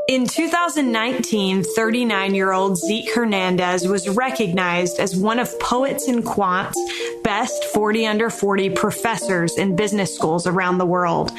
In 2019, 39-year-old Zeke Hernandez was recognized as one of Poets and Quant's best 40 under 40 professors in business schools around the world.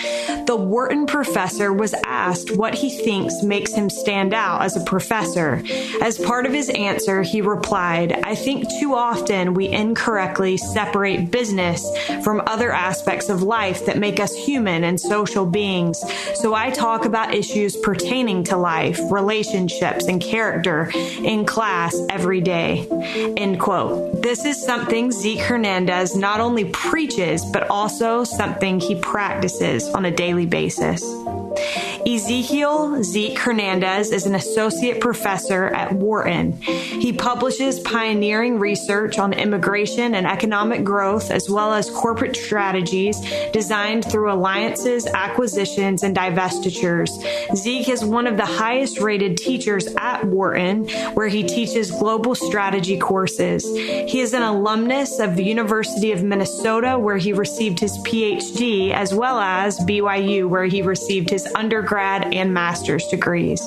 The Wharton professor was asked what he thinks makes him stand out as a professor. As part of his answer, he replied, "I think too often we incorrectly separate business from other aspects of life that make us human and social beings. So I talk about issues pertaining to life, relationships, and character in class every day." End quote. This is something Zeke Hernandez not only preaches, but also something he practices on a daily basis. Zeke Hernandez is an associate professor at Wharton. He publishes pioneering research on immigration and economic growth, as well as corporate strategies designed through alliances, acquisitions, and divestitures. Zeke is one of the highest rated teachers at Wharton, where he teaches global strategy courses. He is an alumnus of the University of Minnesota, where he received his PhD, as well as BYU, where he received his undergrad and master's degrees.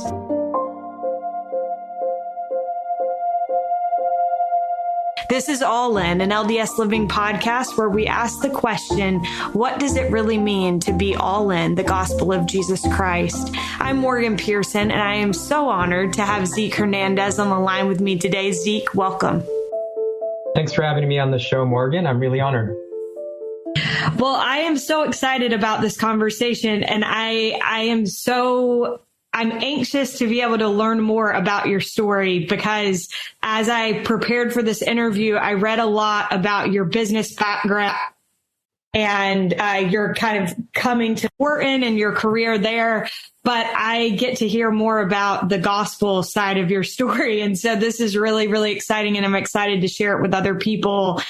This is All In, an LDS Living podcast where we ask the question, what does it really mean to be all in the gospel of Jesus Christ? I'm Morgan Pearson, and I am so honored to have Zeke Hernandez on the line with me today. Zeke, welcome. Thanks for having me on the show, Morgan. I'm really honored. Well, I am so excited about this conversation, and I'm anxious to be able to learn more about your story, because as I prepared for this interview, I read a lot about your business background and your kind of coming to Wharton and your career there. But I get to hear more about the gospel side of your story. And so this is really, really exciting, and I'm excited to share it with other people.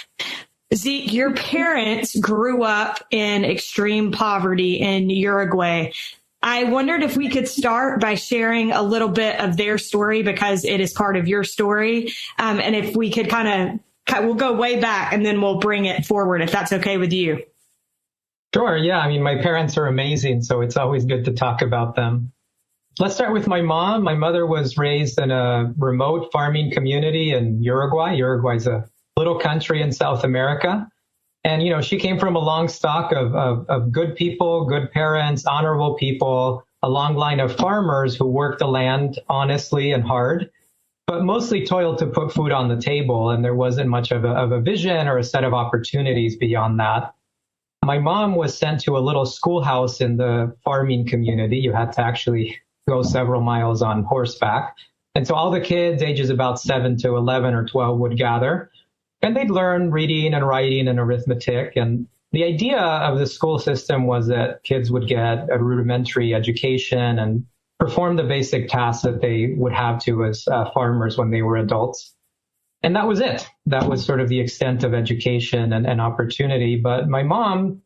Zeke, your parents grew up in extreme poverty in Uruguay. I wondered if we could start by sharing a little bit of their story, because it is part of your story. And if we could we'll go way back and then we'll bring it forward, if that's okay with you. Sure. Yeah. I mean, my parents are amazing, so it's always good to talk about them. Let's start with my mom. My mother was raised in a remote farming community in Uruguay. Uruguay is a little country in South America. And, she came from a long stock of good people, good parents, honorable people, a long line of farmers who worked the land honestly and hard, but mostly toiled to put food on the table. And there wasn't much of a vision or a set of opportunities beyond that. My mom was sent to a little schoolhouse in the farming community. You had to actually go several miles on horseback. And so all the kids ages about 7 to 11 or 12 would gather. And they'd learn reading and writing and arithmetic. And the idea of the school system was that kids would get a rudimentary education and perform the basic tasks that they would have to as farmers when they were adults. And that was it. That was sort of the extent of education and opportunity. But my mom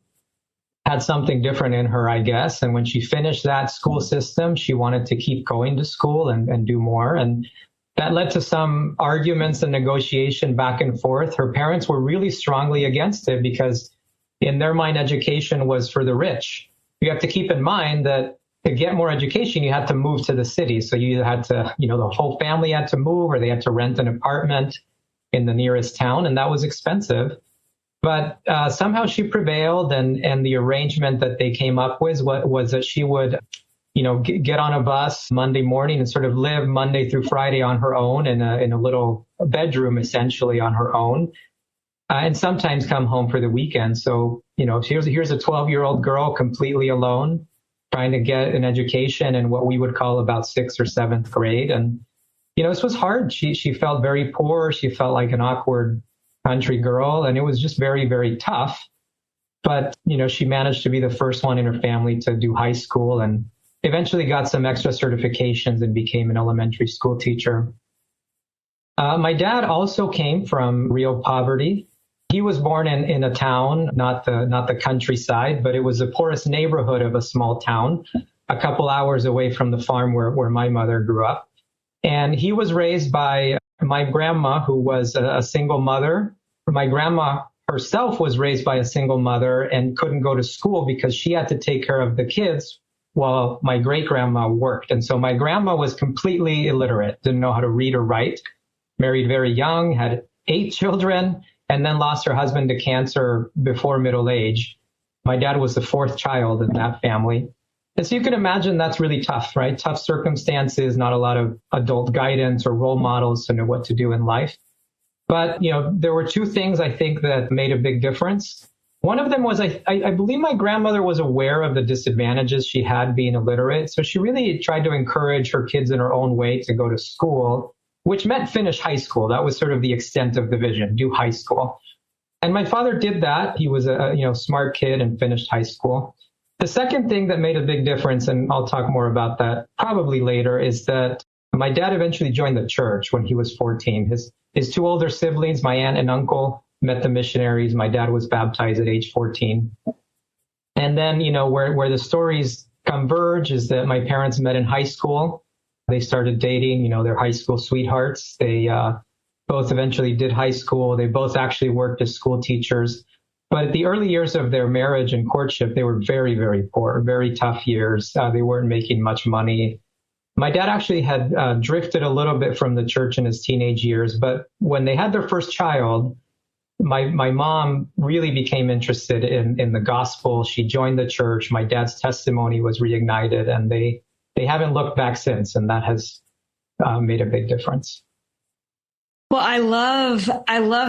had something different in her, I guess. And when she finished that school system, she wanted to keep going to school and do more. And that led to some arguments and negotiation back and forth. Her parents were really strongly against it, because in their mind, education was for the rich. You have to keep in mind that to get more education, you had to move to the city. So you had to, the whole family had to move, or they had to rent an apartment in the nearest town, and that was expensive. But somehow she prevailed, and the arrangement that they came up with was that she would get on a bus Monday morning and sort of live Monday through Friday on her own in a little bedroom, essentially on her own, and sometimes come home for the weekend. So, here's a 12-year-old girl completely alone, trying to get an education in what we would call about 6th or 7th grade. And, this was hard. She felt very poor. She felt like an awkward country girl, and it was just very, very tough. But, she managed to be the first one in her family to do high school, and eventually got some extra certifications and became an elementary school teacher. My dad also came from real poverty. He was born in a town, not the countryside, but it was the poorest neighborhood of a small town, a couple hours away from the farm where my mother grew up. And he was raised by my grandma, who was a single mother. My grandma herself was raised by a single mother and couldn't go to school because she had to take care of the kids while my great-grandma worked. And so my grandma was completely illiterate, didn't know how to read or write, married very young, had 8 children, and then lost her husband to cancer before middle age. My dad was the 4th child in that family. And so you can imagine that's really tough, right? Tough circumstances, not a lot of adult guidance or role models to know what to do in life. But, there were 2 things I think that made a big difference. One of them was I believe my grandmother was aware of the disadvantages she had being illiterate. So she really tried to encourage her kids in her own way to go to school, which meant finish high school. That was sort of the extent of the vision, do high school. And my father did that. He was a smart kid and finished high school. The second thing that made a big difference, and I'll talk more about that probably later, is that my dad eventually joined the church when he was 14. His 2 older siblings, my aunt and uncle, met the missionaries. My dad was baptized at age 14. And then, where the stories converge is that my parents met in high school. They started dating, their high school sweethearts. They both eventually did high school. They both actually worked as school teachers. But the early years of their marriage and courtship, they were very, very poor, very tough years. They weren't making much money. My dad actually had drifted a little bit from the church in his teenage years. But when they had their first child, my mom really became interested in the gospel. She joined the church. My dad's testimony was reignited, and they haven't looked back since. And that has made a big difference. Well, I love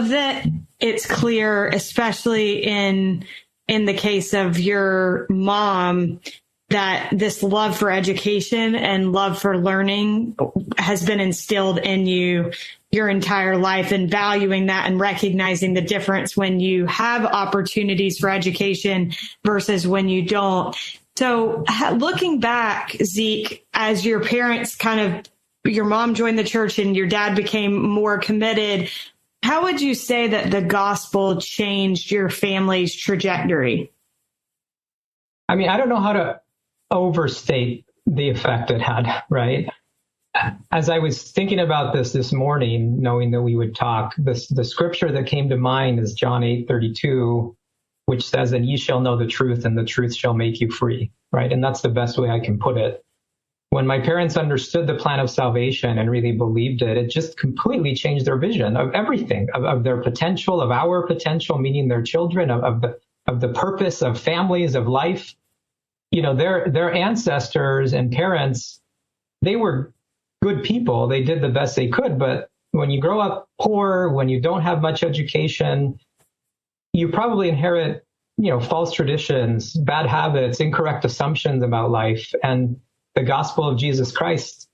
that it's clear, especially in the case of your mom, that this love for education and love for learning has been instilled in you your entire life, and valuing that and recognizing the difference when you have opportunities for education versus when you don't. So looking back, Zeke, as your parents your mom joined the church and your dad became more committed, how would you say that the gospel changed your family's trajectory? I mean, I don't know how to overstate the effect it had, right? As I was thinking about this morning, knowing that we would talk, the scripture that came to mind is John 8:32, which says, "And ye shall know the truth, and the truth shall make you free," right? And that's the best way I can put it. When my parents understood the plan of salvation and really believed it, it just completely changed their vision of everything, of their potential, of our potential, meaning their children, of the purpose of families, of life. Their ancestors and parents, they were good people. They did the best they could. But when you grow up poor, when you don't have much education, you probably inherit, false traditions, bad habits, incorrect assumptions about life. And the gospel of Jesus Christ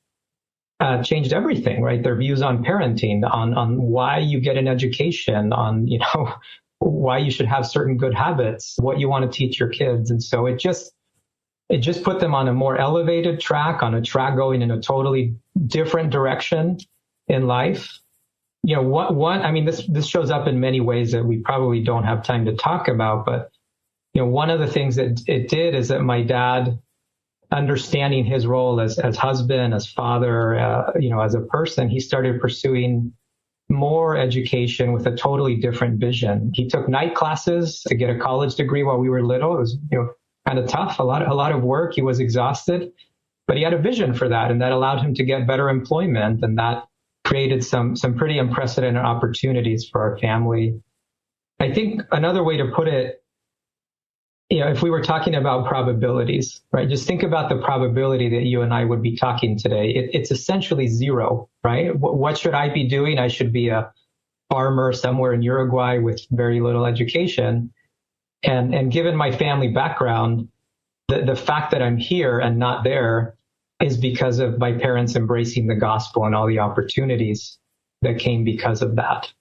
changed everything, right? Their views on parenting, on why you get an education, on, why you should have certain good habits, what you want to teach your kids. And so it just put them on a more elevated track, on a track going in a totally different direction in life. This shows up in many ways that we probably don't have time to talk about. But, one of the things that it did is that my dad, understanding his role as husband, as father, as a person, he started pursuing more education with a totally different vision. He took night classes to get a college degree while we were little. It was, kind of tough, a lot of work. He was exhausted, but he had a vision for that, and that allowed him to get better employment, and that created some pretty unprecedented opportunities for our family. I think another way to put it, if we were talking about probabilities, right? Just think about the probability that you and I would be talking today. It's essentially 0, right? What should I be doing? I should be a farmer somewhere in Uruguay with very little education. And given my family background, the fact that I'm here and not there is because of my parents embracing the gospel and all the opportunities that came because of that.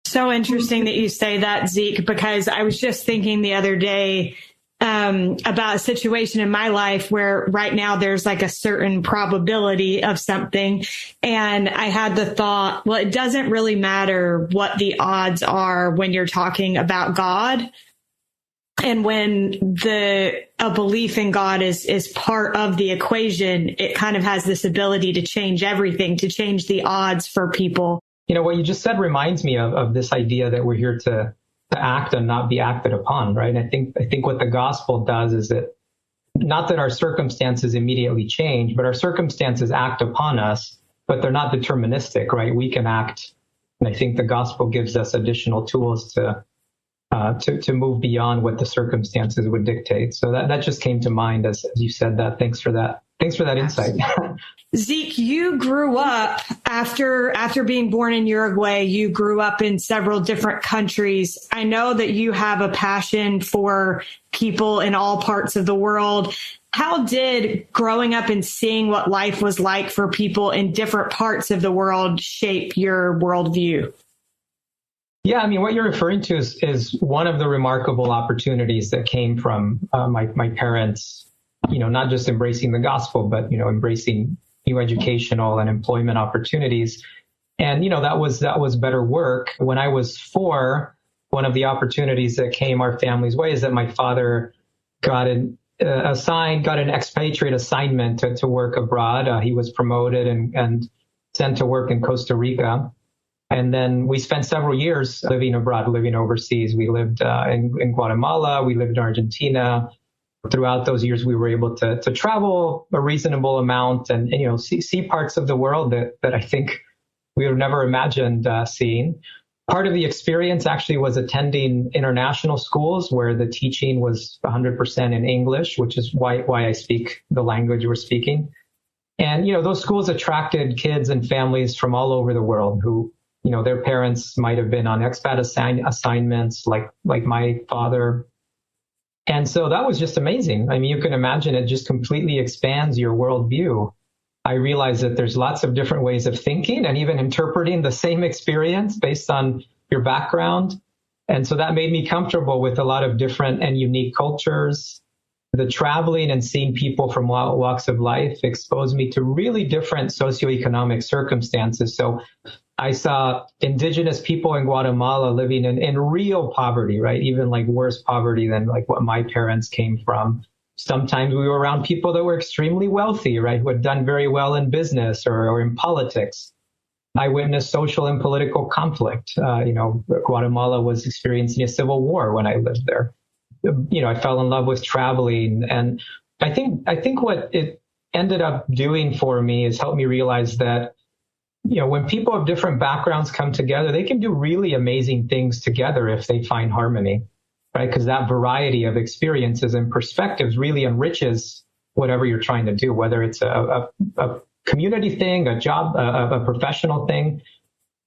So interesting that you say that, Zeke, because I was just thinking the other day about a situation in my life where right now there's like a certain probability of something. And I had the thought, well, it doesn't really matter what the odds are when you're talking about God. And when a belief in God is part of the equation, it kind of has this ability to change everything, to change the odds for people. What you just said reminds me of this idea that we're here to to act and not be acted upon, right? I think what the gospel does is that not that our circumstances immediately change, but our circumstances act upon us, but they're not deterministic, right? We can act. And I think the gospel gives us additional tools to move beyond what the circumstances would dictate. So that just came to mind as you said that. Thanks for that. Thanks for that insight. Zeke, you grew up after being born in Uruguay. You grew up in several different countries. I know that you have a passion for people in all parts of the world. How did growing up and seeing what life was like for people in different parts of the world shape your worldview? Yeah, I mean, what you're referring to is one of the remarkable opportunities that came from my parents, not just embracing the gospel, but, embracing new educational and employment opportunities. And, that was better work. When I was 4, one of the opportunities that came our family's way is that my father got an expatriate assignment to work abroad. He was promoted and sent to work in Costa Rica. And then we spent several years living abroad, living overseas. We lived in Guatemala. We lived in Argentina. Throughout those years, we were able to travel a reasonable amount and see parts of the world that I think we would have never imagined seeing. Part of the experience actually was attending international schools where the teaching was 100% in English, which is why I speak the language we're speaking. And, those schools attracted kids and families from all over the world who, their parents might have been on expat assignments like my father. And so that was just amazing. I mean, you can imagine it just completely expands your worldview. I realized that there's lots of different ways of thinking and even interpreting the same experience based on your background. And so that made me comfortable with a lot of different and unique cultures. The traveling and seeing people from walks of life exposed me to really different socioeconomic circumstances. So I saw indigenous people in Guatemala living in real poverty, right? Even like worse poverty than like what my parents came from. Sometimes we were around people that were extremely wealthy, right? Who had done very well in business or in politics. I witnessed social and political conflict. Guatemala was experiencing a civil war when I lived there. I fell in love with traveling. And I think what it ended up doing for me is help me realize that, when people of different backgrounds come together, they can do really amazing things together if they find harmony, right? Because that variety of experiences and perspectives really enriches whatever you're trying to do, whether it's a community thing, a job, a professional thing.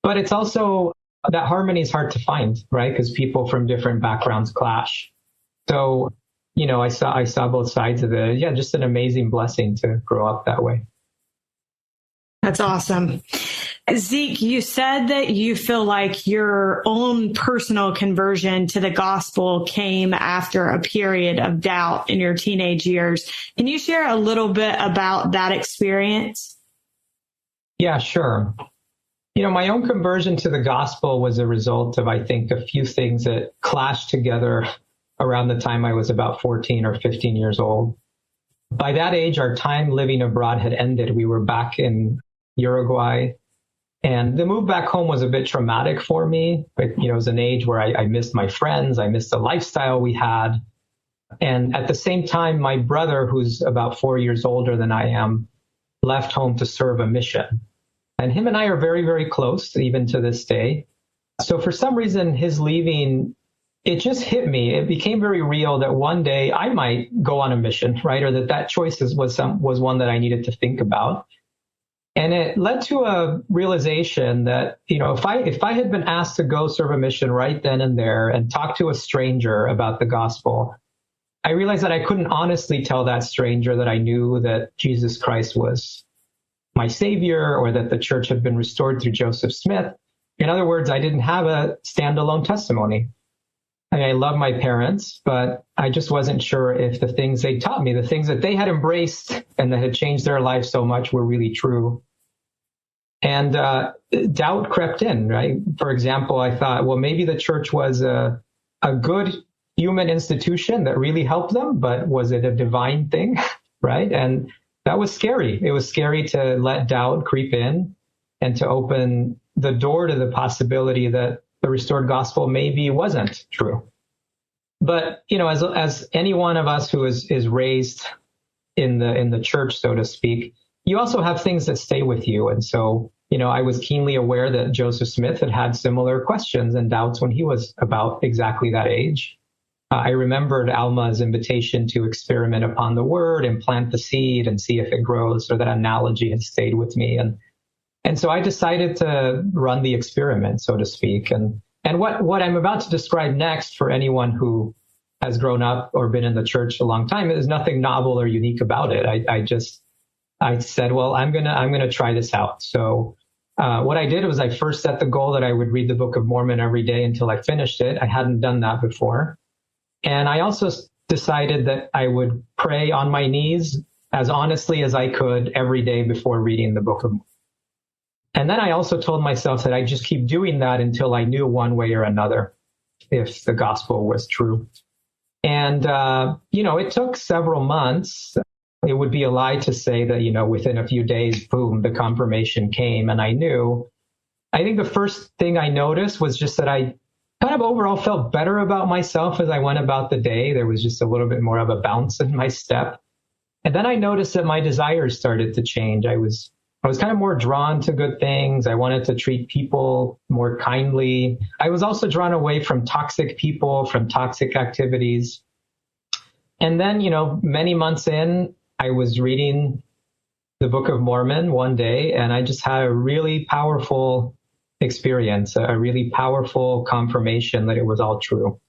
But it's also that harmony is hard to find, right? Because people from different backgrounds clash. So, I saw both sides of it. Yeah, just an amazing blessing to grow up that way. That's awesome. Zeke, you said that you feel like your own personal conversion to the gospel came after a period of doubt in your teenage years. Can you share a little bit about that experience? Yeah, sure. My own conversion to the gospel was a result of, I think, a few things that clashed together around the time I was about 14 or 15 years old. By that age, our time living abroad had ended. We were back in Uruguay. And the move back home was a bit traumatic for me. It was an age where I missed my friends. I missed the lifestyle we had. And at the same time, my brother, who's about 4 years older than I am, left home to serve a mission. And him and I are very, very close, even to this day. So for some reason, his leaving, it just hit me. It became very real that one day I might go on a mission, right? Or that choice was one that I needed to think about. And it led to a realization that, if I had been asked to go serve a mission right then and there and talk to a stranger about the gospel, I realized that I couldn't honestly tell that stranger that I knew that Jesus Christ was my savior or that the church had been restored through Joseph Smith. In other words, I didn't have a standalone testimony. I love my parents, but I just wasn't sure if the things they taught me, the things that they had embraced and that had changed their life so much were really true. And doubt crept in, right? For example, I thought, well, maybe the church was a good human institution that really helped them, but was it a divine thing, right? And that was scary. It was scary to let doubt creep in and to open the door to the possibility that the restored gospel maybe wasn't true. But, as any one of us who is raised in the church, so to speak, you also have things that stay with you. And so, I was keenly aware that Joseph Smith had similar questions and doubts when he was about exactly that age. I remembered Alma's invitation to experiment upon the word and plant the seed and see if it grows. So that analogy had stayed with me. And so I decided to run the experiment, so to speak. And what I'm about to describe next, for anyone who has grown up or been in the church a long time, is nothing novel or unique about it. I said, well, I'm gonna try this out. So what I did was I first set the goal that I would read the Book of Mormon every day until I finished it. I hadn't done that before. And I also decided that I would pray on my knees as honestly as I could every day before reading the Book of Mormon. And then I also told myself that I'd just keep doing that until I knew one way or another if the gospel was true. And, it took several months. It would be a lie to say that, within a few days, boom, the confirmation came and I knew. I think the first thing I noticed was just that I kind of overall felt better about myself as I went about the day. There was just a little bit more of a bounce in my step. And then I noticed that my desires started to change. I was kind of more drawn to good things. I wanted to treat people more kindly. I was also drawn away from toxic people, from toxic activities. And then, many months in, I was reading the Book of Mormon one day, and I just had a really powerful experience, a really powerful confirmation that it was all true.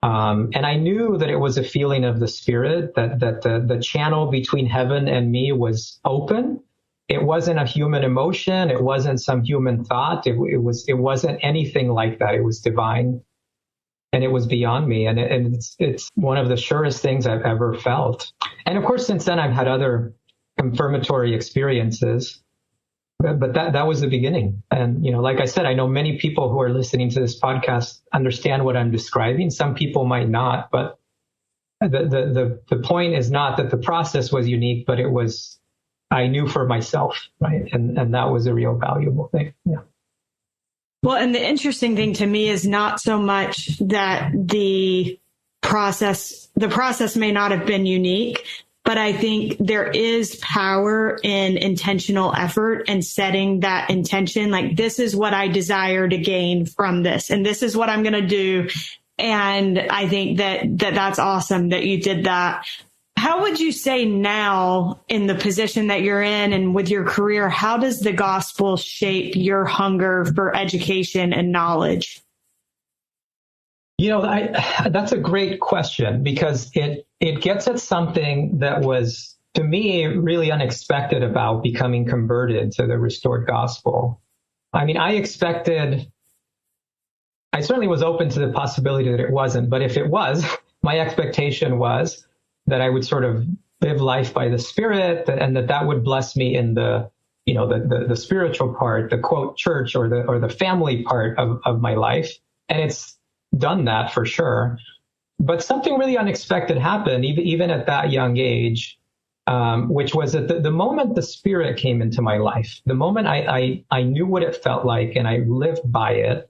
And I knew that it was a feeling of the Spirit, that the channel between heaven and me was open. It wasn't a human emotion. It wasn't some human thought. It wasn't anything like that. It was divine, and it was beyond me. And it's one of the surest things I've ever felt. And of course, since then, I've had other confirmatory experiences, but that was the beginning. And, like I said, I know many people who are listening to this podcast understand what I'm describing. Some people might not, but the point is not that the process was unique, but I knew for myself, right? And that was a real valuable thing. Yeah. Well, and the interesting thing to me is not so much that the process may not have been unique, but I think there is power in intentional effort and setting that intention. Like, this is what I desire to gain from this, and this is what I'm going to do. And I think that's awesome that you did that. How would you say now, in the position that you're in and with your career, how does the gospel shape your hunger for education and knowledge? That's a great question, because it gets at something that was, to me, really unexpected about becoming converted to the restored gospel. I mean, I certainly was open to the possibility that it wasn't, but if it was, my expectation was that I would sort of live life by the Spirit, and that would bless me in the spiritual part, the quote church or the family part of my life. And it's done that for sure. But something really unexpected happened, even at that young age, which was that the moment the Spirit came into my life, the moment I knew what it felt like and I lived by it,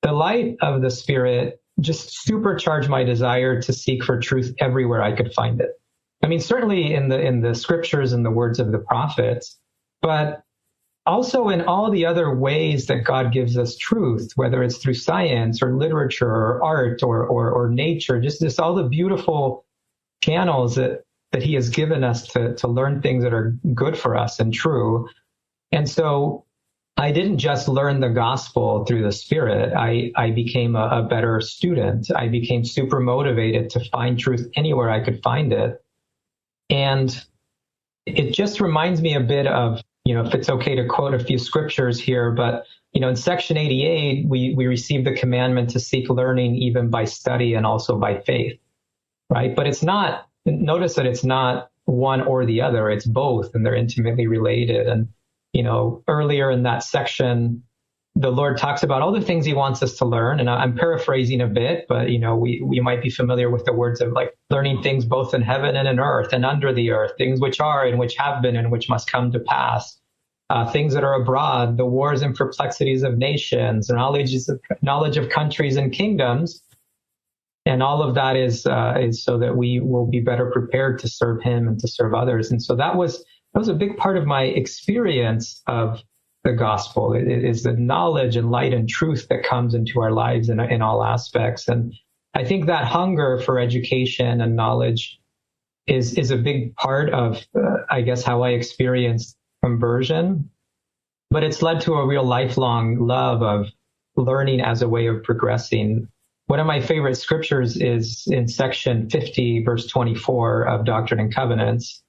the light of the Spirit just supercharged my desire to seek for truth everywhere I could find it. I mean, certainly in the scriptures and the words of the prophets, but also in all the other ways that God gives us truth, whether it's through science or literature or art or nature, just all the beautiful channels that he has given us to learn things that are good for us and true. And so I didn't just learn the gospel through the Spirit. I became a better student. I became super motivated to find truth anywhere I could find it. And it just reminds me a bit of, if it's okay to quote a few scriptures here, but, in section 88, we receive the commandment to seek learning even by study and also by faith, right? But notice that it's not one or the other, it's both, and they're intimately related. And earlier in that section, the Lord talks about all the things he wants us to learn. And I'm paraphrasing a bit, but, we might be familiar with the words of like learning things both in heaven and in earth and under the earth, things which are and which have been and which must come to pass. things that are abroad, the wars and perplexities of nations, knowledge of countries and kingdoms. And all of that is so that we will be better prepared to serve him and to serve others. And so that was a big part of my experience of the gospel. It is the knowledge and light and truth that comes into our lives in all aspects. And I think that hunger for education and knowledge is a big part of, I guess, how I experienced conversion. But it's led to a real lifelong love of learning as a way of progressing. One of my favorite scriptures is in section 50, verse 24 of Doctrine and Covenants.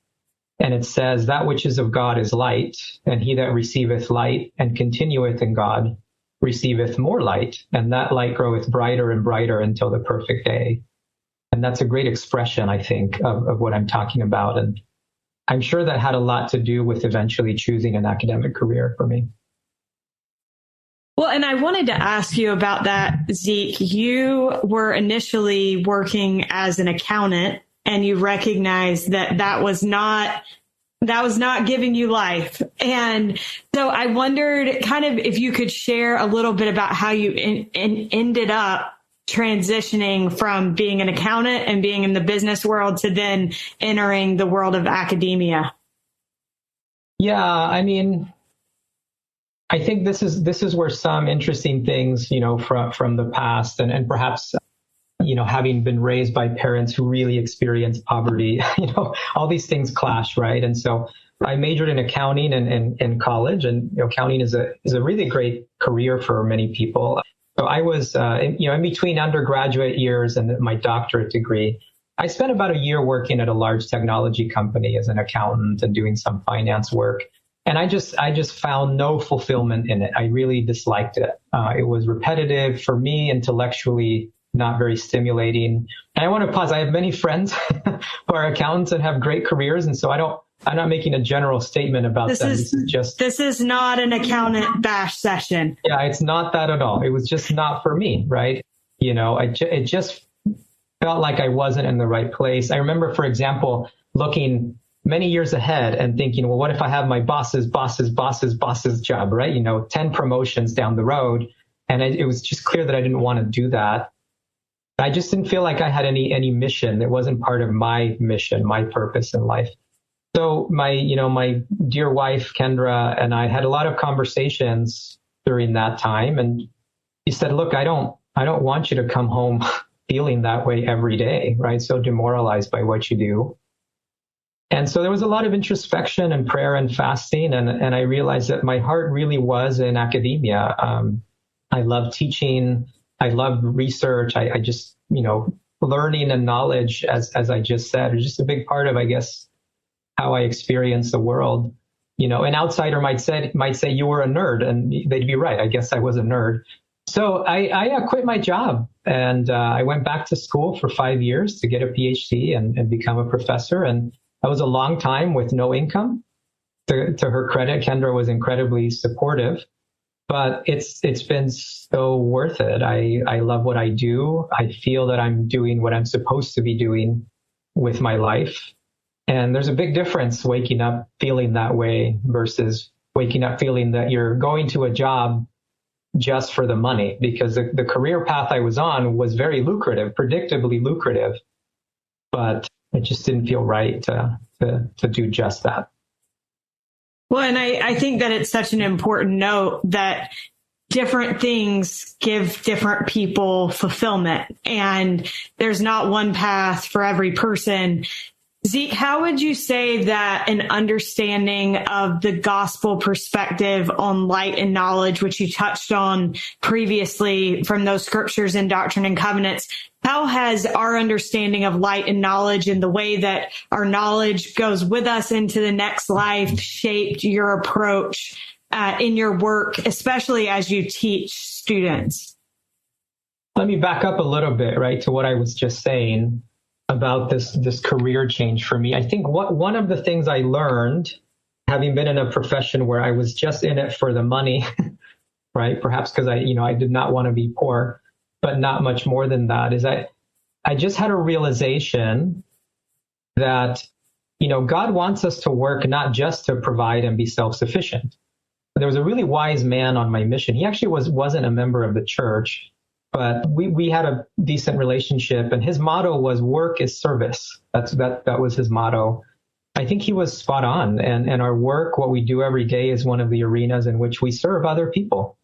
And it says, that which is of God is light, and he that receiveth light and continueth in God receiveth more light, and that light groweth brighter and brighter until the perfect day. And that's a great expression, I think, of what I'm talking about. And I'm sure that had a lot to do with eventually choosing an academic career for me. Well, and I wanted to ask you about that, Zeke. You were initially working as an accountant, and you recognized that was not giving you life. And so I wondered kind of if you could share a little bit about how you ended up transitioning from being an accountant and being in the business world to then entering the world of academia. Yeah, I mean, I think this is where some interesting things, from the past and perhaps, having been raised by parents who really experienced poverty, all these things clash, right? And so I majored in accounting in college, and accounting is a really great career for many people. So I was, in between undergraduate years and my doctorate degree, I spent about a year working at a large technology company as an accountant and doing some finance work. And I just found no fulfillment in it. I really disliked it. It was repetitive for me, intellectually not very stimulating. And I want to pause. I have many friends who are accountants and have great careers. And so I'm not making a general statement about them. This is not an accountant bash session. Yeah, it's not that at all. It was just not for me, right? It just felt like I wasn't in the right place. I remember, for example, looking many years ahead and thinking, well, what if I have my boss's job, right? 10 promotions down the road. And it was just clear that I didn't want to do that. I just didn't feel like I had any mission. It wasn't part of my mission, my purpose in life. So my dear wife, Kendra, and I had a lot of conversations during that time. And she said, look, I don't want you to come home feeling that way every day, right? So demoralized by what you do. And so there was a lot of introspection and prayer and fasting. And I realized that my heart really was in academia. I love teaching. I love research. I just, learning and knowledge, as I just said, is just a big part of, I guess, how I experience the world. An outsider might say you were a nerd, and they'd be right. I guess I was a nerd. So I quit my job, and I went back to school for 5 years to get a PhD and become a professor. And that was a long time with no income. To her credit, Kendra was incredibly supportive, but it's been so worth it. I love what I do. I feel that I'm doing what I'm supposed to be doing with my life. And there's a big difference waking up feeling that way versus waking up feeling that you're going to a job just for the money, because the career path I was on was very lucrative, predictably lucrative, but it just didn't feel right to do just that. Well, and I think that it's such an important note that different things give different people fulfillment, and there's not one path for every person. Zeke, how would you say that an understanding of the gospel perspective on light and knowledge, which you touched on previously from those scriptures in Doctrine and Covenants, how has our understanding of light and knowledge and the way that our knowledge goes with us into the next life shaped your approach in your work, especially as you teach students? Let me back up a little bit, right, to what I was just saying about this career change for me. I think one of the things I learned, having been in a profession where I was just in it for the money, right? Perhaps because I did not want to be poor, but not much more than that, is I just had a realization that, God wants us to work not just to provide and be self-sufficient. there was a really wise man on my mission. He actually wasn't a member of the church, but we had a decent relationship, and his motto was work is service. That was his motto. I think he was spot on, and our work, what we do every day, is one of the arenas in which we serve other people.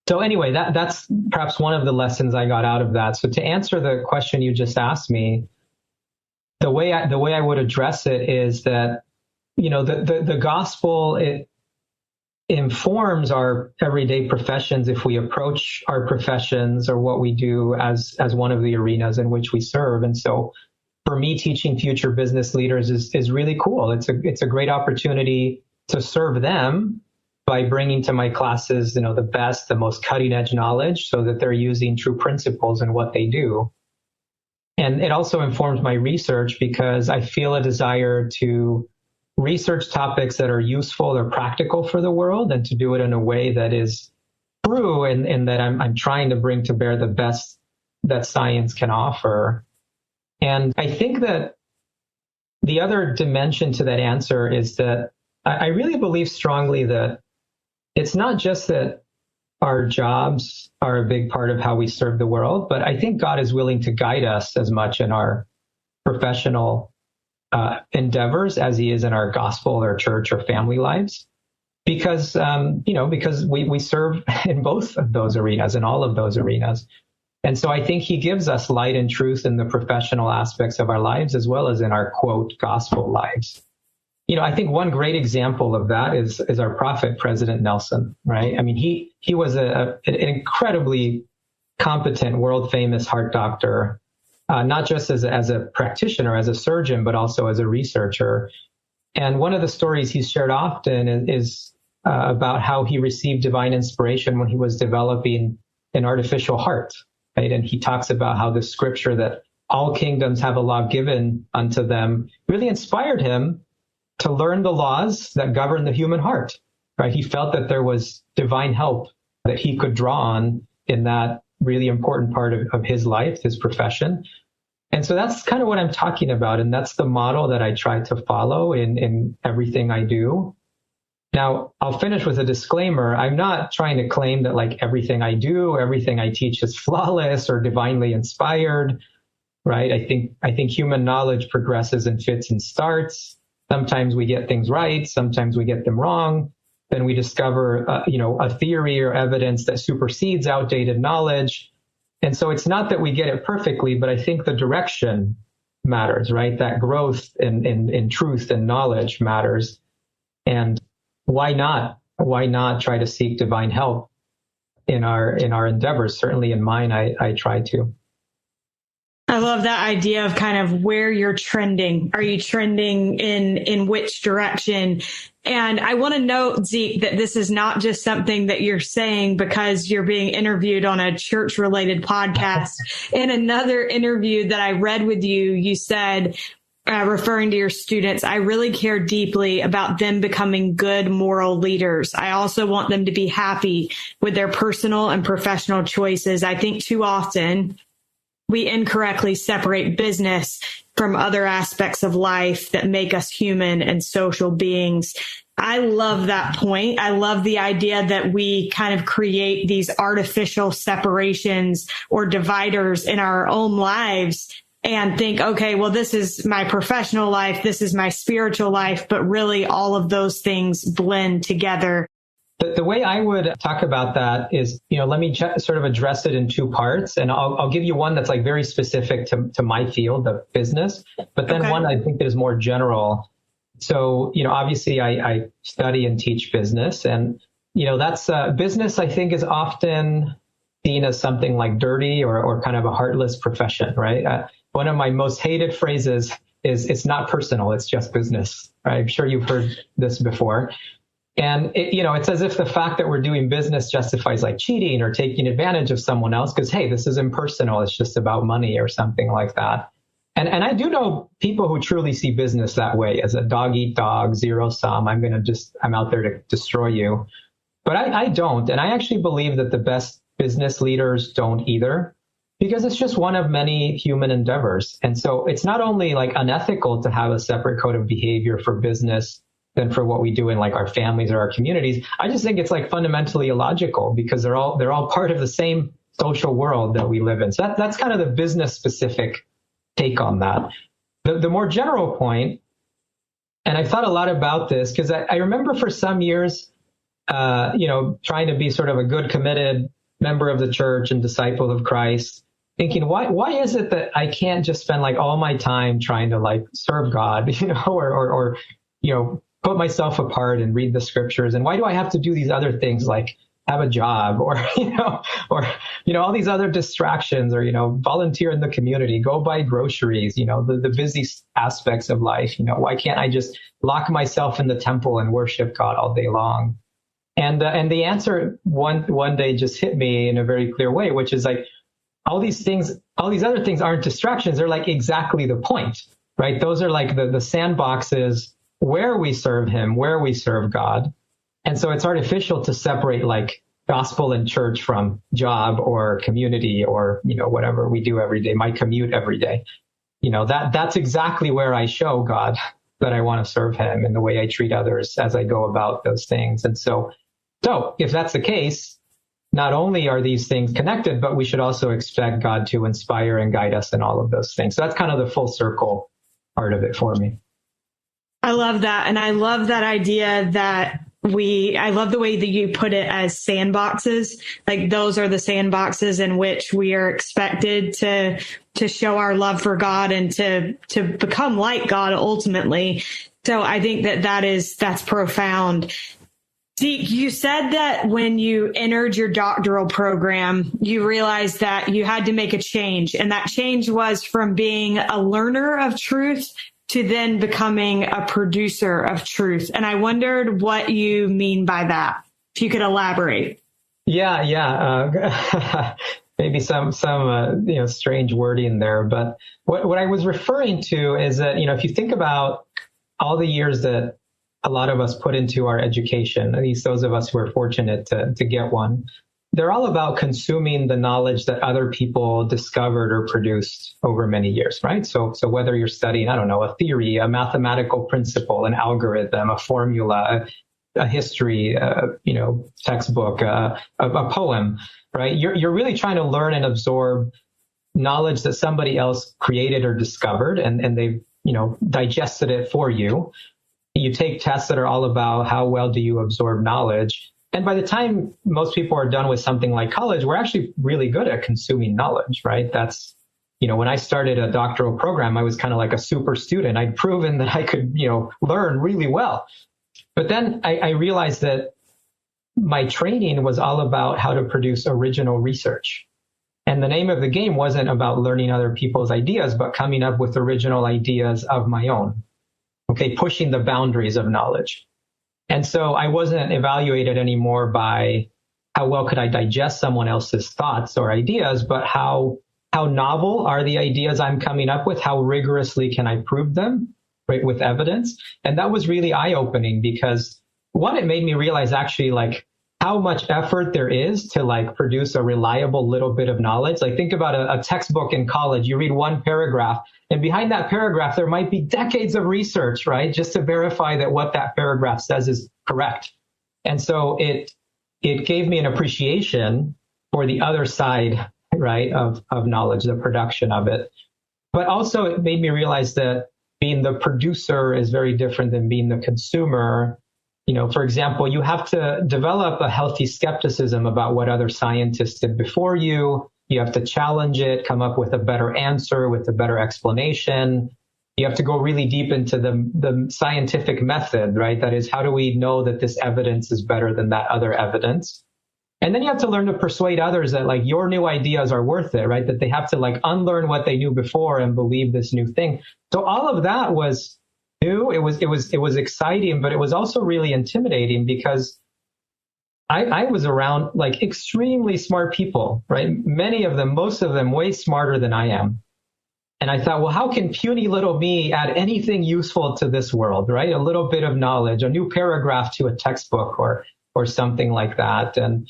So anyway, that's perhaps one of the lessons I got out of that. So to answer the question you just asked me, the way I would address it is that, the gospel, it informs our everyday professions if we approach our professions or what we do as one of the arenas in which we serve. And so for me, teaching future business leaders is really cool. It's a great opportunity to serve them by bringing to my classes, the best, the most cutting edge knowledge so that they're using true principles in what they do. And it also informs my research because I feel a desire to research topics that are useful or practical for the world, and to do it in a way that is true and that I'm trying to bring to bear the best that science can offer. And I think that the other dimension to that answer is that I really believe strongly that it's not just that our jobs are a big part of how we serve the world, but I think God is willing to guide us as much in our professional endeavors as he is in our gospel or church or family lives. Because, because we serve in both of those arenas, in all of those arenas. And so I think he gives us light and truth in the professional aspects of our lives, as well as in our, quote, gospel lives. I think one great example of that is our prophet, President Nelson, right? I mean, he was an incredibly competent, world famous heart doctor, not just as a practitioner, as a surgeon, but also as a researcher. And one of the stories he's shared often is about how he received divine inspiration when he was developing an artificial heart, right? And he talks about how the scripture that all kingdoms have a law given unto them really inspired him to learn the laws that govern the human heart, right? He felt that there was divine help that he could draw on in that really important part of his life, his profession. And so that's kind of what I'm talking about. And that's the model that I try to follow in everything I do. Now, I'll finish with a disclaimer. I'm not trying to claim that like everything I do, everything I teach is flawless or divinely inspired, right? I think human knowledge progresses in fits and starts. Sometimes we get things right. Sometimes we get them wrong. Then we discover, a theory or evidence that supersedes outdated knowledge. And so it's not that we get it perfectly, but I think the direction matters, right? That growth in truth and knowledge matters. And why not? Why not try to seek divine help in our endeavors? Certainly in mine, I try to. I love that idea of kind of where you're trending. Are you trending in which direction? And I want to note, Zeke, that this is not just something that you're saying because you're being interviewed on a church-related podcast. In another interview that I read with you, you said, referring to your students, I really care deeply about them becoming good moral leaders. I also want them to be happy with their personal and professional choices. I think too often we incorrectly separate business from other aspects of life that make us human and social beings. I love that point. I love the idea that we kind of create these artificial separations or dividers in our own lives and think, okay, well, this is my professional life, this is my spiritual life, but really all of those things blend together. The way I would talk about that is, let me sort of address it in two parts, and I'll give you one that's like very specific to my field of business, but then one I think that is more general. So, obviously I study and teach business, and, that's business, I think, is often seen as something like dirty or kind of a heartless profession, right? One of my most hated phrases is it's not personal, it's just business, right? I'm sure you've heard this before. And it's as if the fact that we're doing business justifies like cheating or taking advantage of someone else because, hey, this is impersonal. It's just about money or something like that. And I do know people who truly see business that way as a dog eat dog, zero sum. I'm out there to destroy you. But I don't. And I actually believe that the best business leaders don't either, because it's just one of many human endeavors. And so it's not only like unethical to have a separate code of behavior for business than for what we do in like our families or our communities. I just think it's like fundamentally illogical because they're all part of the same social world that we live in. So that's kind of the business specific take on that. The more general point, and I thought a lot about this because I remember for some years, trying to be sort of a good, committed member of the church and disciple of Christ, thinking, why is it that I can't just spend like all my time trying to like serve God, or put myself apart and read the scriptures? And why do I have to do these other things like have a job or all these other distractions or, volunteer in the community, go buy groceries, the busy aspects of life? Why can't I just lock myself in the temple and worship God all day long? And the answer one day just hit me in a very clear way, which is like, all these other things aren't distractions. They're like exactly the point, right? Those are like the sandboxes where we serve him, where we serve God. And so it's artificial to separate like gospel and church from job or community or, whatever we do every day, my commute every day. That's exactly where I show God that I want to serve him in the way I treat others as I go about those things. And so if that's the case, not only are these things connected, but we should also expect God to inspire and guide us in all of those things. So that's kind of the full circle part of it for me. I love that. And I love that idea that I love the way that you put it as sandboxes. Like those are the sandboxes in which we are expected to show our love for God and to become like God ultimately. So I think that's profound. Zeke, you said that when you entered your doctoral program, you realized that you had to make a change. And that change was from being a learner of truth to then becoming a producer of truth. And I wondered what you mean by that, if you could elaborate. Yeah. Maybe some strange wording there. But what I was referring to is that, if you think about all the years that a lot of us put into our education, at least those of us who are fortunate to get one, they're all about consuming the knowledge that other people discovered or produced over many years, right? So whether you're studying, I don't know, a theory, a mathematical principle, an algorithm, a formula, a history, textbook, a poem, right? You're really trying to learn and absorb knowledge that somebody else created or discovered, and they've, digested it for you. You take tests that are all about how well do you absorb knowledge. And by the time most people are done with something like college, we're actually really good at consuming knowledge, right? That's, when I started a doctoral program, I was kind of like a super student. I'd proven that I could, learn really well. But then I realized that my training was all about how to produce original research. And the name of the game wasn't about learning other people's ideas, but coming up with original ideas of my own. Okay, pushing the boundaries of knowledge. And so I wasn't evaluated anymore by how well could I digest someone else's thoughts or ideas, but how novel are the ideas I'm coming up with? How rigorously can I prove them, right, with evidence? And that was really eye-opening because one, it made me realize actually like how much effort there is to like produce a reliable little bit of knowledge. Like think about a textbook in college. You read one paragraph, and behind that paragraph, there might be decades of research, right? Just to verify that what that paragraph says is correct. And so it gave me an appreciation for the other side, right, of knowledge, the production of it. But also it made me realize that being the producer is very different than being the consumer. For example, you have to develop a healthy skepticism about what other scientists did before you. You have to challenge it, come up with a better answer, with a better explanation. You have to go really deep into the scientific method, right? That is, how do we know that this evidence is better than that other evidence? And then you have to learn to persuade others that like your new ideas are worth it, right? That they have to like unlearn what they knew before and believe this new thing. So all of that was new. It was exciting, but it was also really intimidating because I was around like extremely smart people, right? Many of them, most of them way smarter than I am. And I thought, well, how can puny little me add anything useful to this world, right? A little bit of knowledge, a new paragraph to a textbook or something like that. And,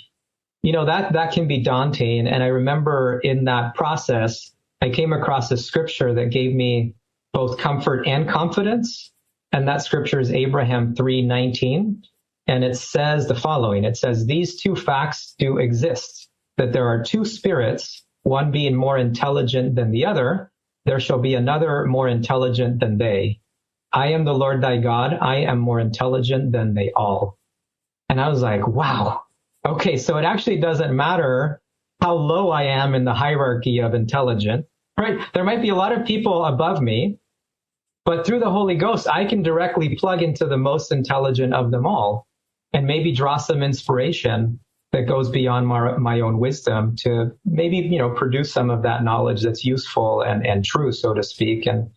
that can be daunting. And I remember in that process, I came across a scripture that gave me both comfort and confidence. And that scripture is Abraham 3:19. And it says the following. It says, these two facts do exist, that there are two spirits, one being more intelligent than the other. There shall be another more intelligent than they. I am the Lord thy God. I am more intelligent than they all. And I was like, wow. Okay, so it actually doesn't matter how low I am in the hierarchy of intelligence, right? There might be a lot of people above me, but through the Holy Ghost, I can directly plug into the most intelligent of them all and maybe draw some inspiration that goes beyond my own wisdom to maybe, produce some of that knowledge that's useful and true, so to speak. And,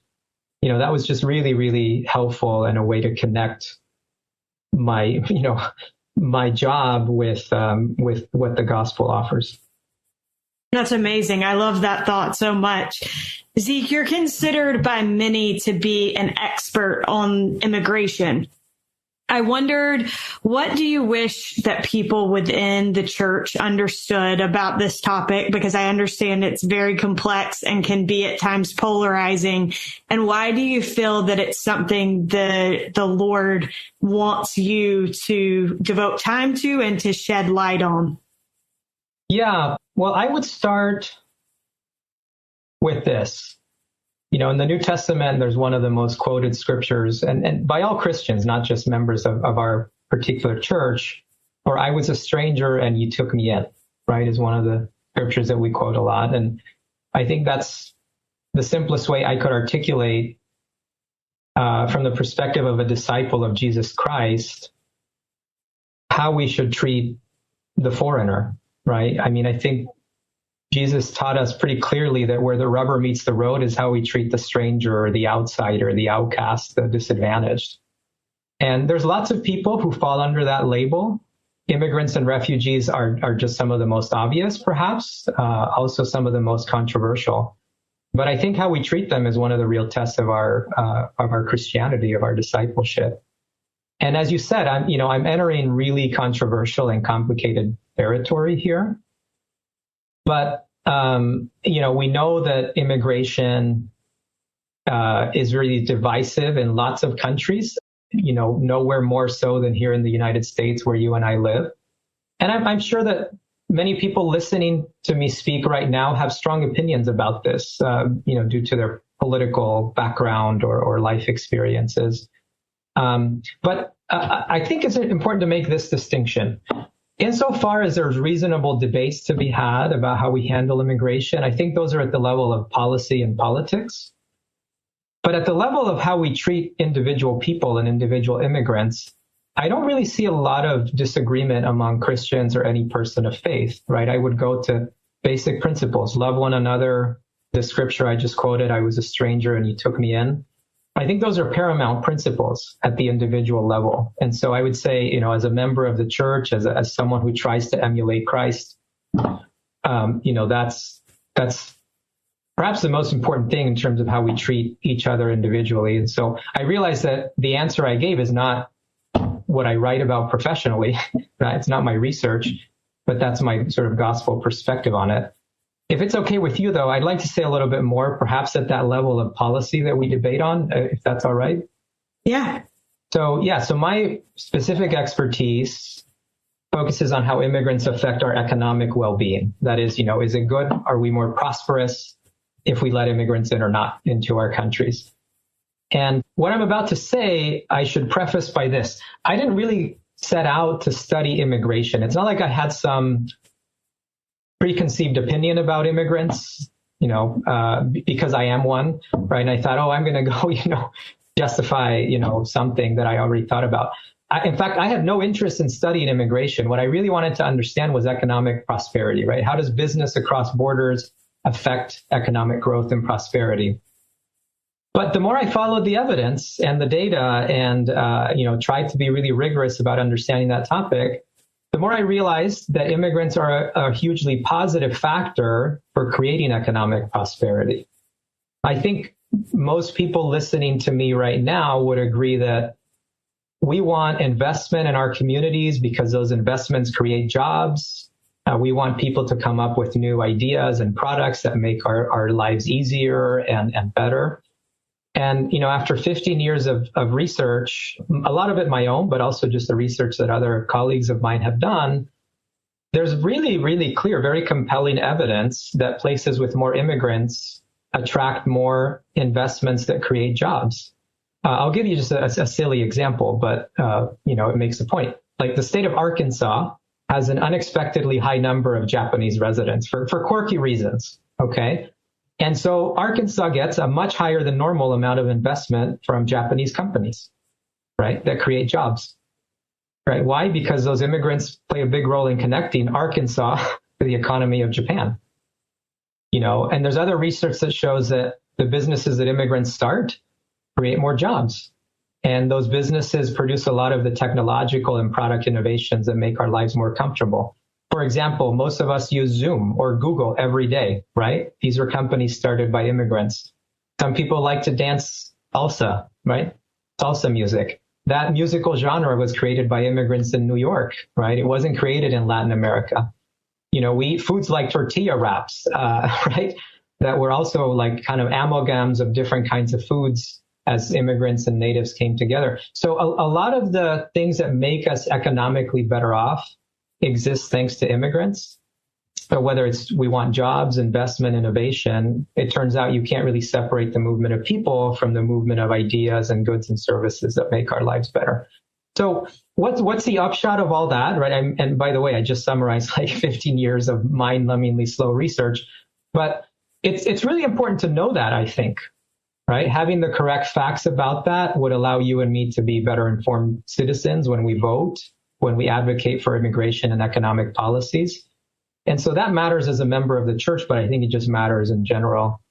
that was just really, really helpful and a way to connect my job with what the gospel offers. That's amazing. I love that thought so much. Zeke, you're considered by many to be an expert on immigration. I wondered, what do you wish that people within the church understood about this topic? Because I understand it's very complex and can be at times polarizing. And why do you feel that it's something that the Lord wants you to devote time to and to shed light on? Yeah, well, I would start with this. In the New Testament, there's one of the most quoted scriptures, and by all Christians, not just members of our particular church, or I was a stranger and you took me in, right, is one of the scriptures that we quote a lot. And I think that's the simplest way I could articulate from the perspective of a disciple of Jesus Christ, how we should treat the foreigner, right? I mean, I think Jesus taught us pretty clearly that where the rubber meets the road is how we treat the stranger or the outsider, the outcast, the disadvantaged. And there's lots of people who fall under that label. Immigrants and refugees are just some of the most obvious, perhaps, also some of the most controversial. But I think how we treat them is one of the real tests of our Christianity, of our discipleship. And as you said, I'm entering really controversial and complicated territory here. But, we know that immigration is really divisive in lots of countries, nowhere more so than here in the United States where you and I live. And I'm sure that many people listening to me speak right now have strong opinions about this, due to their political background or life experiences. But I think it's important to make this distinction. Insofar as there's reasonable debates to be had about how we handle immigration, I think those are at the level of policy and politics. But at the level of how we treat individual people and individual immigrants, I don't really see a lot of disagreement among Christians or any person of faith, right? I would go to basic principles, love one another. The scripture I just quoted, I was a stranger and you took me in. I think those are paramount principles at the individual level. And so I would say, as a member of the church, as someone who tries to emulate Christ, that's perhaps the most important thing in terms of how we treat each other individually. And so I realize that the answer I gave is not what I write about professionally. Right? It's not my research, but that's my sort of gospel perspective on it. If it's okay with you, though, I'd like to say a little bit more, perhaps at that level of policy that we debate on, if that's all right. Yeah. So my specific expertise focuses on how immigrants affect our economic well-being. That is, is it good? Are we more prosperous if we let immigrants in or not into our countries? And what I'm about to say, I should preface by this. I didn't really set out to study immigration. It's not like I had some preconceived opinion about immigrants, because I am one, right? And I thought, I'm going to go, justify, something that I already thought about. In fact, I had no interest in studying immigration. What I really wanted to understand was economic prosperity, right? How does business across borders affect economic growth and prosperity? But the more I followed the evidence and the data and, tried to be really rigorous about understanding that topic, the more I realized that immigrants are a hugely positive factor for creating economic prosperity. I think most people listening to me right now would agree that we want investment in our communities because those investments create jobs. We want people to come up with new ideas and products that make our lives easier and better. And, after 15 years of research, a lot of it my own, but also just the research that other colleagues of mine have done, there's really, really clear, very compelling evidence that places with more immigrants attract more investments that create jobs. I'll give you just a silly example, but, it makes a point. Like the state of Arkansas has an unexpectedly high number of Japanese residents for quirky reasons. Okay. And so Arkansas gets a much higher than normal amount of investment from Japanese companies, right, that create jobs. Right? Why? Because those immigrants play a big role in connecting Arkansas to the economy of Japan. And there's other research that shows that the businesses that immigrants start create more jobs. And those businesses produce a lot of the technological and product innovations that make our lives more comfortable. For example, most of us use Zoom or Google every day, right? These are companies started by immigrants. Some people like to dance salsa, right? Salsa music. That musical genre was created by immigrants in New York, right? It wasn't created in Latin America. We eat foods like tortilla wraps, right? That were also like kind of amalgams of different kinds of foods as immigrants and natives came together. So a lot of the things that make us economically better off exist thanks to immigrants. But whether it's we want jobs, investment, innovation, it turns out you can't really separate the movement of people from the movement of ideas and goods and services that make our lives better. So what's the upshot of all that, right? And by the way, I just summarized like 15 years of mind-numbingly slow research, but it's really important to know that, I think, right? Having the correct facts about that would allow you and me to be better informed citizens when we vote, when we advocate for immigration and economic policies. And so that matters as a member of the church, but I think it just matters in general.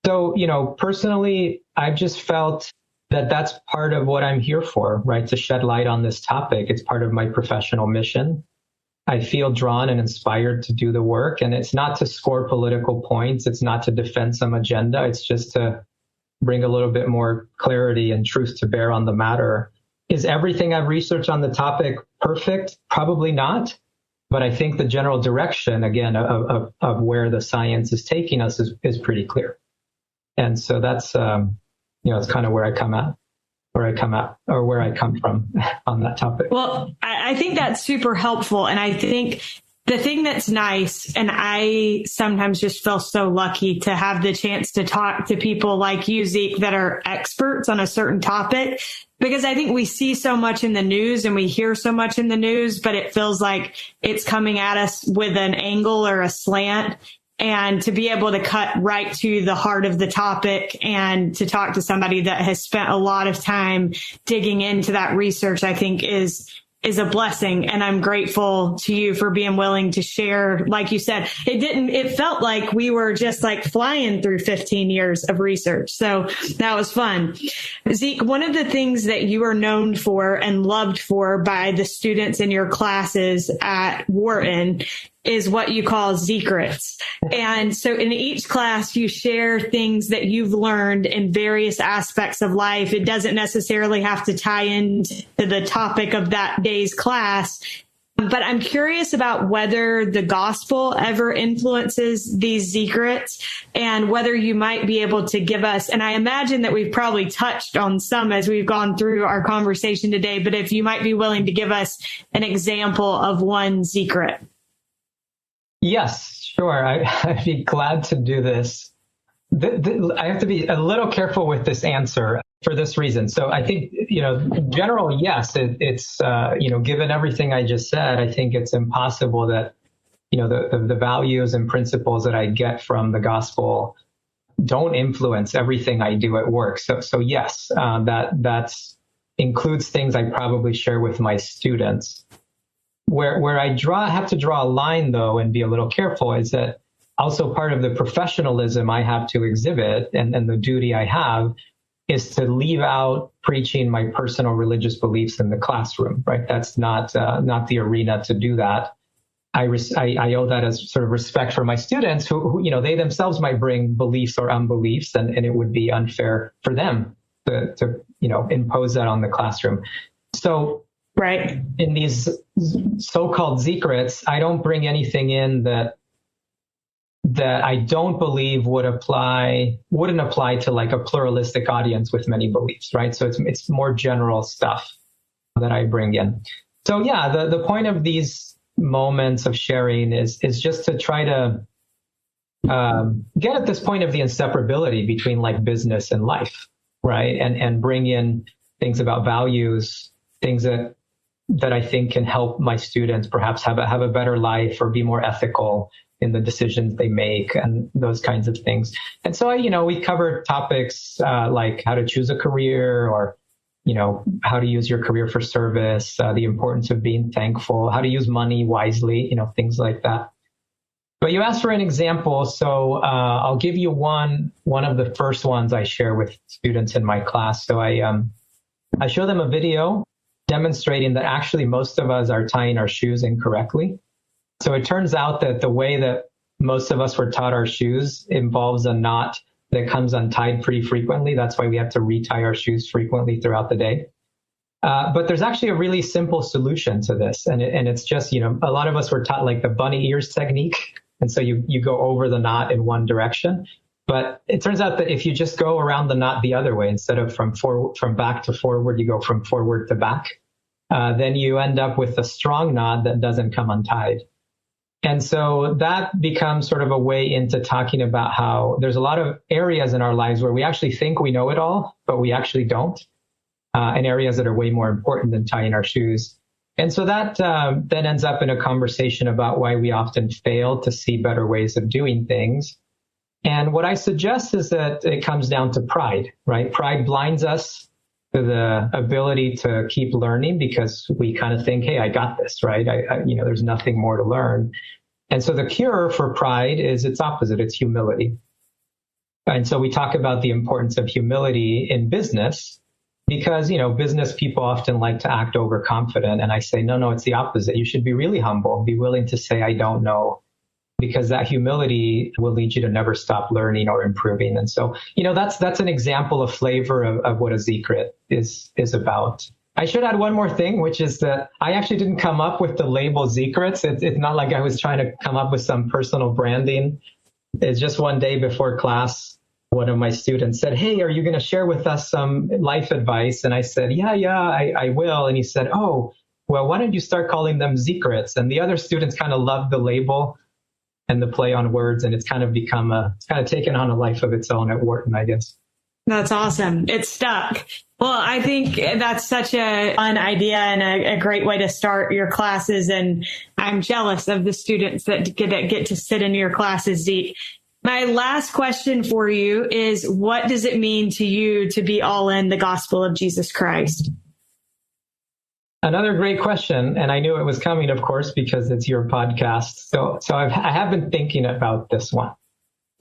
So, personally, I've just felt that that's part of what I'm here for, right? To shed light on this topic. It's part of my professional mission. I feel drawn and inspired to do the work. And it's not to score political points. It's not to defend some agenda. It's just to bring a little bit more clarity and truth to bear on the matter. Is everything I've researched on the topic perfect? Probably not. But I think the general direction, again, of where the science is taking us is pretty clear. And so that's, it's kind of where I come from on that topic. Well, I think that's super helpful. And I think the thing that's nice, and I sometimes just feel so lucky to have the chance to talk to people like you, Zeke, that are experts on a certain topic, because I think we see so much in the news and we hear so much in the news, but it feels like it's coming at us with an angle or a slant. And to be able to cut right to the heart of the topic and to talk to somebody that has spent a lot of time digging into that research, I think is a blessing. And I'm grateful to you for being willing to share. Like you said, it felt like we were just like flying through 15 years of research. So that was fun. Zeke, one of the things that you are known for and loved for by the students in your classes at Wharton is what you call Zekrets. And so in each class, you share things that you've learned in various aspects of life. It doesn't necessarily have to tie into the topic of that day's class. But I'm curious about whether the gospel ever influences these Zekrets and whether you might be able to give us, and I imagine that we've probably touched on some as we've gone through our conversation today, but if you might be willing to give us an example of one Zekret. Yes, sure. I'd be glad to do this. I have to be a little careful with this answer for this reason. So I think, in general, yes, it's given everything I just said, I think it's impossible that, the values and principles that I get from the gospel don't influence everything I do at work. So yes, that includes things I probably share with my students. Where I have to draw a line, though, and be a little careful is that also part of the professionalism I have to exhibit and the duty I have is to leave out preaching my personal religious beliefs in the classroom, right? That's not the arena to do that. I owe that as sort of respect for my students who they themselves might bring beliefs or unbeliefs, and it would be unfair for them to impose that on the classroom. So, right. In these so-called Zekrets, I don't bring anything in that that I don't believe wouldn't apply to like a pluralistic audience with many beliefs, right? So it's more general stuff that I bring in. So yeah, the point of these moments of sharing is just to try to get at this point of the inseparability between like business and life, right? And bring in things about values, things that I think can help my students perhaps have a better life or be more ethical in the decisions they make and those kinds of things. And so, we cover topics like how to choose a career, or, how to use your career for service, the importance of being thankful, how to use money wisely, things like that. But you asked for an example, so I'll give you one of the first ones I share with students in my class. So I show them a video demonstrating that actually most of us are tying our shoes incorrectly. So it turns out that the way that most of us were taught our shoes involves a knot that comes untied pretty frequently. That's why we have to retie our shoes frequently throughout the day. But there's actually a really simple solution to this. And it's just, a lot of us were taught like the bunny ears technique. And so you go over the knot in one direction. But it turns out that if you just go around the knot the other way, instead of from back to forward, you go from forward to back, then you end up with a strong knot that doesn't come untied. And so that becomes sort of a way into talking about how there's a lot of areas in our lives where we actually think we know it all, but we actually don't, and areas that are way more important than tying our shoes. And so that then ends up in a conversation about why we often fail to see better ways of doing things. And what I suggest is that it comes down to pride, right? Pride blinds us to the ability to keep learning because we kind of think, hey, I got this, right? There's nothing more to learn. And so the cure for pride is its opposite. It's humility. And so we talk about the importance of humility in business because, business people often like to act overconfident. And I say, no, it's the opposite. You should be really humble, be willing to say, I don't know, because that humility will lead you to never stop learning or improving. And so, that's an example of flavor of what a Zekret is about. I should add one more thing, which is that I actually didn't come up with the label Zekrets. It's not like I was trying to come up with some personal branding. It's just one day before class, one of my students said, hey, are you going to share with us some life advice? And I said, yeah, I will. And he said, oh, well, why don't you start calling them Zekrets? And the other students kind of loved the label and the play on words. And it's kind of taken on a life of its own at Wharton, I guess. That's awesome. It stuck. Well, I think that's such a fun idea and a great way to start your classes. And I'm jealous of the students that get to sit in your classes, Zeke. My last question for you is, what does it mean to you to be all in the gospel of Jesus Christ? Another great question. And I knew it was coming, of course, because it's your podcast. So I have been thinking about this one.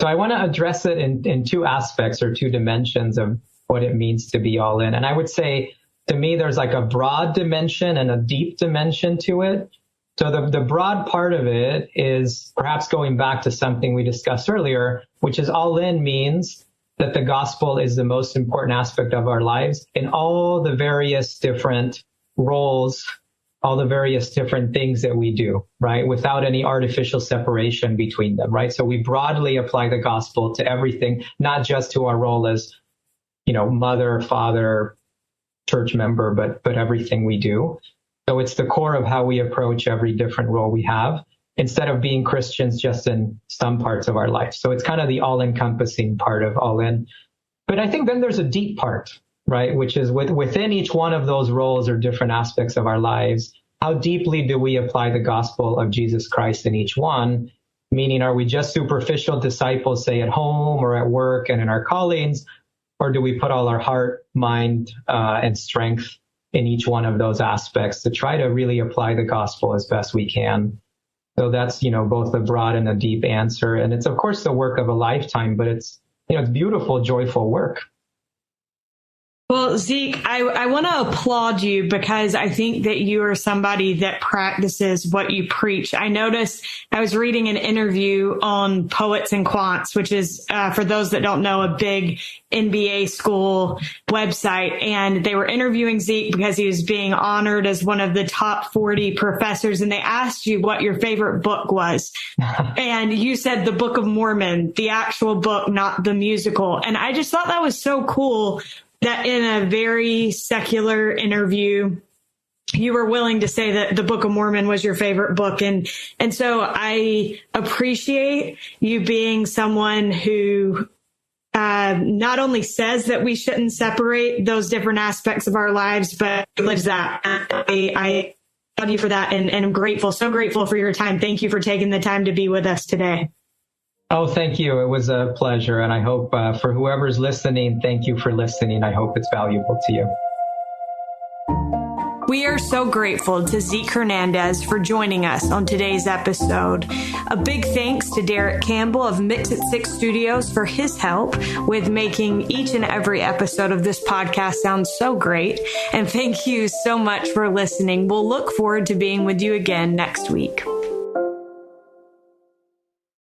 So I want to address it in two aspects or two dimensions of what it means to be all in. And I would say, to me, there's like a broad dimension and a deep dimension to it. So the broad part of it is perhaps going back to something we discussed earlier, which is all in means that the gospel is the most important aspect of our lives in all the various different roles, all the various different things that we do, right? Without any artificial separation between them, right? So we broadly apply the gospel to everything, not just to our role as, mother, father, church member, but everything we do. So it's the core of how we approach every different role we have, instead of being Christians just in some parts of our life. So it's kind of the all-encompassing part of all in. But I think then there's a deep part, right? Which is within each one of those roles or different aspects of our lives, how deeply do we apply the gospel of Jesus Christ in each one? Meaning, are we just superficial disciples, say at home or at work and in our callings? Or do we put all our heart, mind, and strength in each one of those aspects to try to really apply the gospel as best we can? So that's, both a broad and a deep answer. And it's, of course, the work of a lifetime, but it's beautiful, joyful work. Well, Zeke, I want to applaud you because I think that you are somebody that practices what you preach. I noticed I was reading an interview on Poets and Quants, which is, for those that don't know, a big MBA school website. And they were interviewing Zeke because he was being honored as one of the top 40 professors. And they asked you what your favorite book was. And you said the Book of Mormon, the actual book, not the musical. And I just thought that was so cool that in a very secular interview, you were willing to say that the Book of Mormon was your favorite book. And so I appreciate you being someone who not only says that we shouldn't separate those different aspects of our lives, but lives that. I love you for that. And I'm grateful, so grateful for your time. Thank you for taking the time to be with us today. Oh, thank you. It was a pleasure. And I hope for whoever's listening, thank you for listening. I hope it's valuable to you. We are so grateful to Zeke Hernandez for joining us on today's episode. A big thanks to Derek Campbell of Mix It 6 Studios for his help with making each and every episode of this podcast sound so great. And thank you so much for listening. We'll look forward to being with you again next week.